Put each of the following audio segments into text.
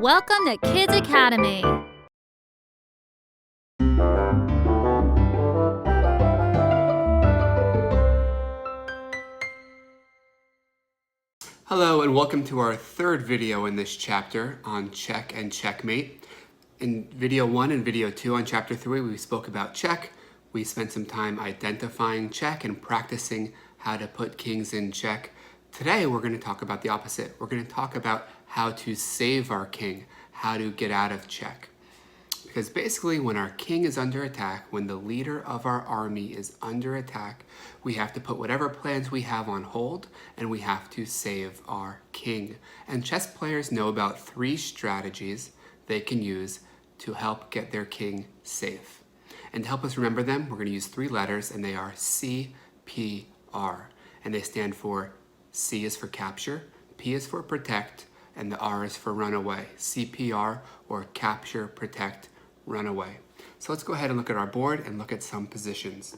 Welcome to Kids Academy. Hello and welcome to our third video in this chapter on check and checkmate. In video 1 and video 2 on chapter 3, we spoke about check. We spent some time identifying check and practicing how to put kings in check. Today we're going to talk about the opposite. We're going to talk about how to save our king, how to get out of check. Because basically when our king is under attack, when the leader of our army is under attack, we have to put whatever plans we have on hold and we have to save our king. And chess players know about 3 strategies they can use to help get their king safe. And to help us remember them, we're going to use 3 letters, and they are C, P, R. And they stand for C is for capture, P is for protect, and the R is for run away. CPR, or capture, protect, run away. So let's go ahead and look at our board and look at some positions.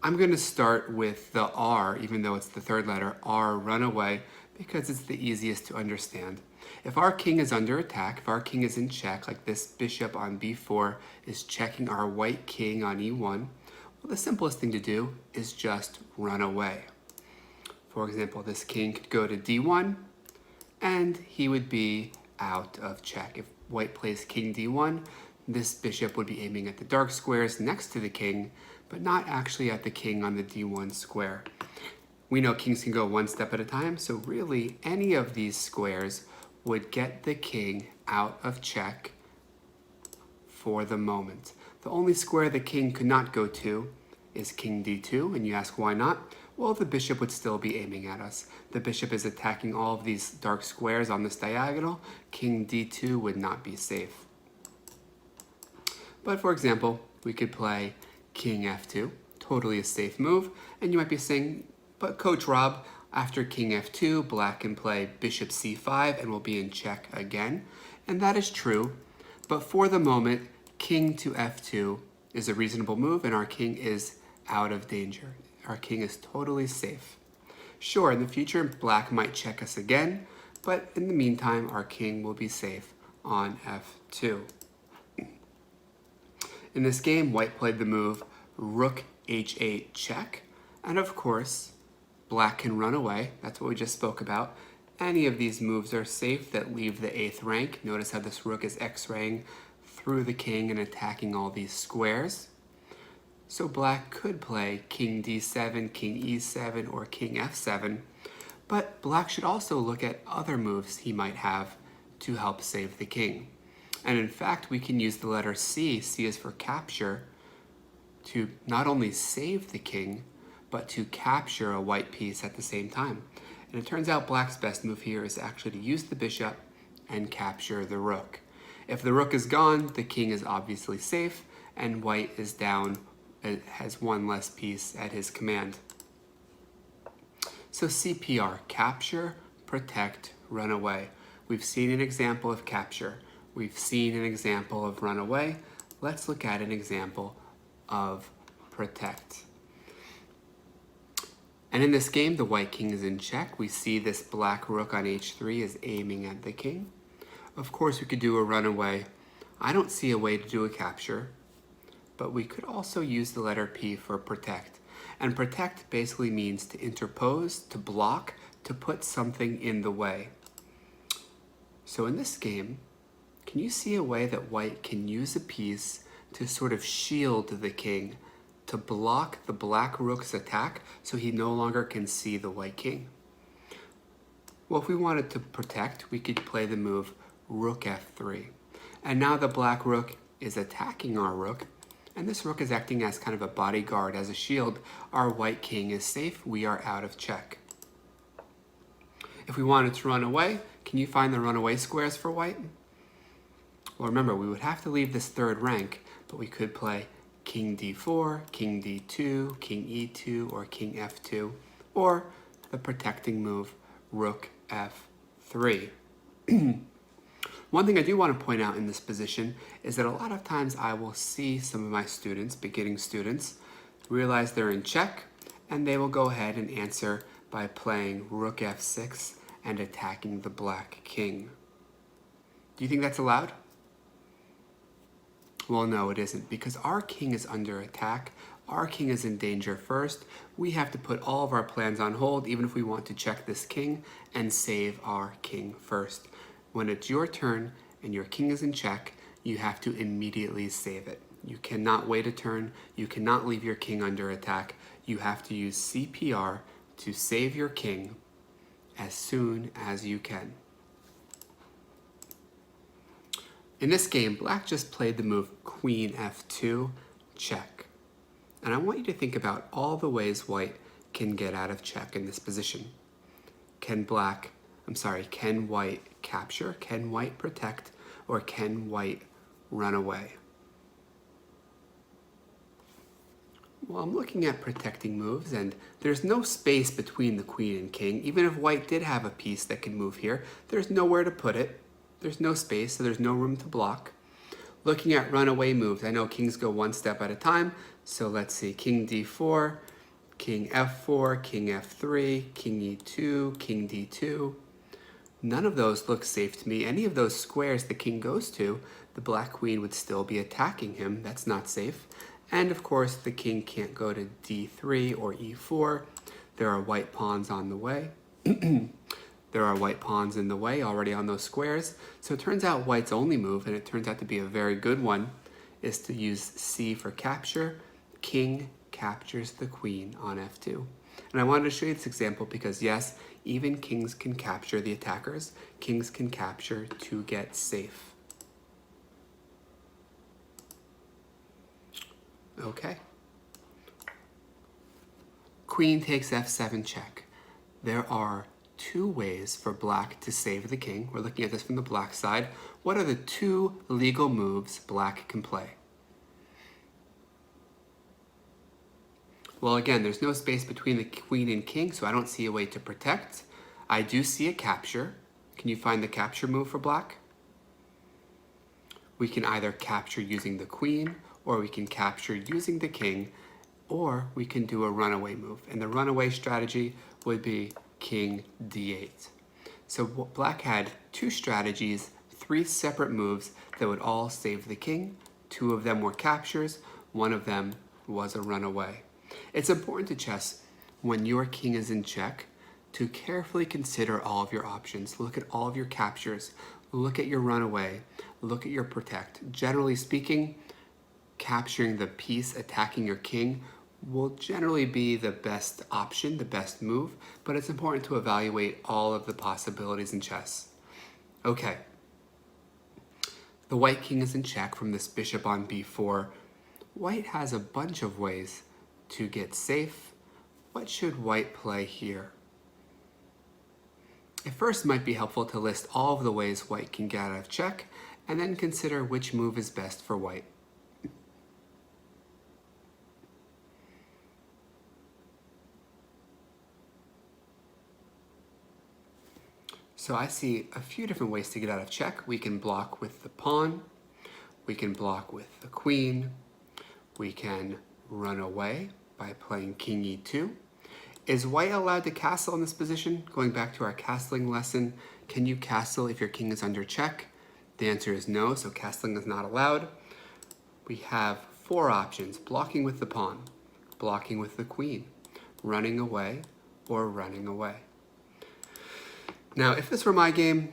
I'm going to start with the R, even though it's the 3rd letter, R, run away, because it's the easiest to understand. If our king is under attack, if our king is in check, like this bishop on b4 is checking our white king on e1, well, the simplest thing to do is just run away. For example, this king could go to d1, and he would be out of check. If white plays king d1, this bishop would be aiming at the dark squares next to the king, but not actually at the king on the d1 square. We know kings can go one step at a time, so really any of these squares would get the king out of check for the moment. The only square the king could not go to is king d2, and you ask why not? Well, the bishop would still be aiming at us. The bishop is attacking all of these dark squares on this diagonal. King d2 would not be safe. But for example, we could play king f2, totally a safe move, and you might be saying, but Coach Rob, after king f2, black can play bishop c5 and will be in check again. And that is true, but for the moment, king to f2 is a reasonable move, and our king is out of danger. Our king is totally safe. Sure, in the future, black might check us again, but in the meantime, our king will be safe on f2. In this game, white played the move rook h8 check, and of course, black can run away. That's what we just spoke about. Any of these moves are safe that leave the 8th rank. Notice how this rook is x-raying through the king and attacking all these squares. So black could play king d7, king e7, or king f7, but black should also look at other moves he might have to help save the king. And in fact, we can use the letter C, C is for capture, to not only save the king, but to capture a white piece at the same time. And it turns out black's best move here is actually to use the bishop and capture the rook. If the rook is gone, the king is obviously safe, and white is down. It has one less piece at his command. So CPR, capture, protect, run away. We've seen an example of capture. We've seen an example of run away. Let's look at an example of protect. And in this game, the white king is in check. We see this black rook on h3 is aiming at the king. Of course, we could do a runaway. I don't see a way to do a capture, but we could also use the letter P for protect. And protect basically means to interpose, to block, to put something in the way. So in this game, can you see a way that white can use a piece to sort of shield the king, to block the black rook's attack so he no longer can see the white king? Well, if we wanted to protect, we could play the move rook f3. And now the black rook is attacking our rook, and this rook is acting as kind of a bodyguard, as a shield. Our white king is safe. We are out of check. If we wanted to run away, can you find the runaway squares for white? Well, remember, we would have to leave this 3rd rank, but we could play king d4, king d2, king e2, or king f2, or the protecting move, rook f3. One thing I do want to point out in this position is that a lot of times I will see some of my students, beginning students, realize they're in check, and they will go ahead and answer by playing rook f6 and attacking the black king. Do you think that's allowed? Well, no, it isn't, because our king is under attack. Our king is in danger first. We have to put all of our plans on hold, even if we want to check this king and save our king first. When it's your turn and your king is in check, you have to immediately save it. You cannot wait a turn. You cannot leave your king under attack. You have to use CPR to save your king as soon as you can. In this game, black just played the move Queen F2, check. And I want you to think about all the ways white can get out of check in this position. Can white capture? Can white protect? Or can white run away? Well, I'm looking at protecting moves, and there's no space between the queen and king. Even if white did have a piece that can move here, there's nowhere to put it. There's no space, so there's no room to block. Looking at runaway moves, I know kings go one step at a time, so let's see, king d4, king f4, king f3, king e2, king d2. None of those look safe to me. Any of those squares the king goes to, the black queen would still be attacking him. That's not safe. And of course, the king can't go to d3 or e4. There are white pawns on the way. There are white pawns in the way already on those squares. So it turns out white's only move, and it turns out to be a very good one, is to use C for capture. King captures the queen on f2. And I wanted to show you this example because yes, even kings can capture the attackers. Kings can capture to get safe. Okay. Queen takes f7 check. There are two ways for black to save the king. We're looking at this from the black side. What are the two legal moves black can play? Well, again, there's no space between the queen and king, so I don't see a way to protect. I do see a capture. Can you find the capture move for black? We can either capture using the queen, or we can capture using the king, or we can do a runaway move. And the runaway strategy would be king d8. So black had two strategies, three separate moves that would all save the king. Two of them were captures, one of them was a runaway. It's important to chess, when your king is in check, to carefully consider all of your options. Look at all of your captures, look at your runaway, look at your protect. Generally speaking, capturing the piece attacking your king will generally be the best option, the best move, but it's important to evaluate all of the possibilities in chess. Okay, the white king is in check from this bishop on b4. White has a bunch of ways to get safe. What should white play here? It first might be helpful to list all of the ways white can get out of check, and then consider which move is best for white. So I see a few different ways to get out of check. We can block with the pawn, we can block with the queen, we can run away by playing king e2. Is white allowed to castle in this position? Going back to our castling lesson, can you castle if your king is under check? The answer is no, so castling is not allowed. We have four options: blocking with the pawn, blocking with the queen, running away, or running away. Now, if this were my game,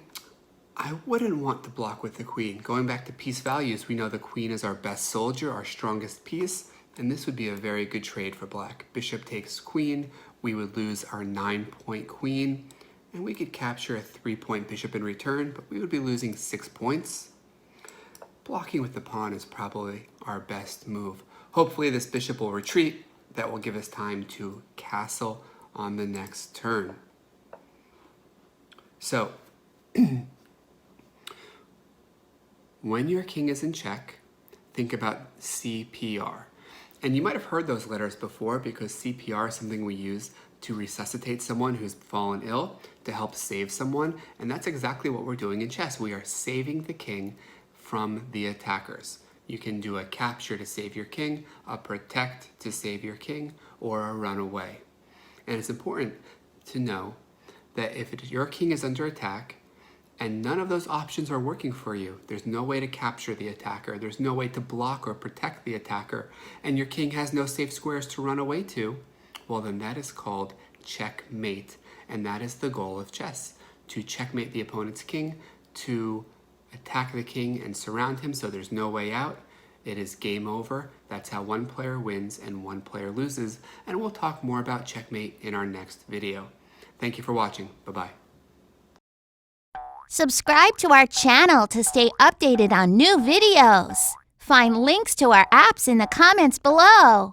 I wouldn't want to block with the queen. Going back to piece values, we know the queen is our best soldier, our strongest piece, and this would be a very good trade for black. Bishop takes queen, we would lose our 9-point queen, and we could capture a 3-point bishop in return, but we would be losing 6 points. Blocking with the pawn is probably our best move. Hopefully this bishop will retreat. That will give us time to castle on the next turn. So, when your king is in check, think about CPR. And you might have heard those letters before because CPR is something we use to resuscitate someone who's fallen ill, to help save someone. And that's exactly what we're doing in chess. We are saving the king from the attackers. You can do a capture to save your king, a protect to save your king, or a run away. And it's important to know that if your king is under attack and none of those options are working for you. There's no way to capture the attacker. There's no way to block or protect the attacker, and your king has no safe squares to run away to, well, then that is called checkmate, and that is the goal of chess, to checkmate the opponent's king, to attack the king and surround him so there's no way out. It is game over. That's how one player wins and one player loses, and we'll talk more about checkmate in our next video. Thank you for watching. Bye-bye. Subscribe to our channel to stay updated on new videos. Find links to our apps in the comments below.